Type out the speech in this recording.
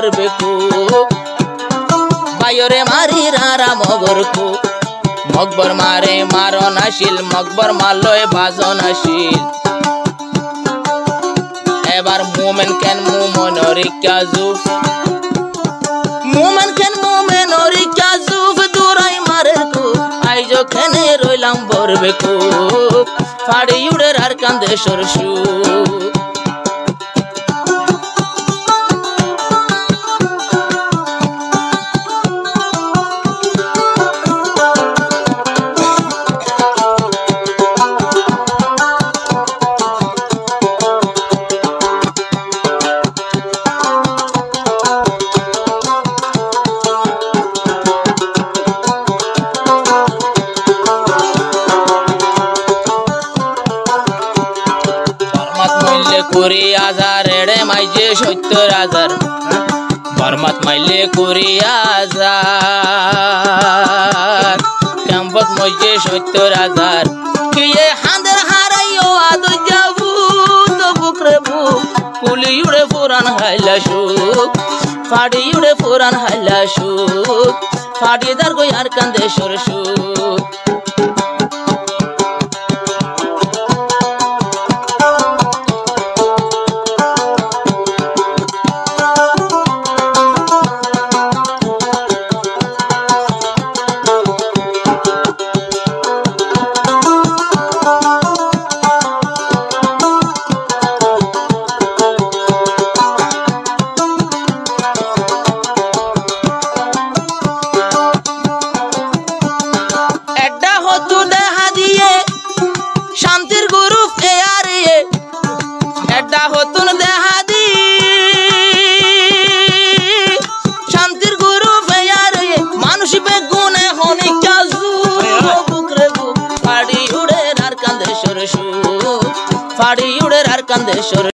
বরবে খুব বাইরে মারি রারা মগরকু মকবর মারে মারন আসিল মকবর মারলয় বাজন আসিল এবার মোমেন কেন মোমনরি কাজুফ মোমেন কেন মোমেনরি কাজুফ দূরাই মারে কু আইজো খেনে রইলাম বরবে খুব ফাড়ি উড়ের আর কান্দে সরসু কুড়ি হাজার এড়ে মাইজে 70,000 বরমাত মাইলে 20,000 ক্যাম্পত মাইজে 70,000 কিয়ে হাঁদের হারাইও আদো যাবু তো বুকরে বুক কুলি উড়ে পুরান হাইলা সুখ ফাড়ি উড়ে পুরান হাইলা সুখ ফাড়ি দার গই আর কান্দে সরসুখ শান্তির গুরু এয়ারে এডা হতুন দেহাদি শান্তির গুরু এয়ারে মানুষ বেগুনে হনি কাজু বুকরে বুক ফাড়ি উড়ে আর কান্দে সরসু ফাড়ি উড়ে আর কান্দে সরসু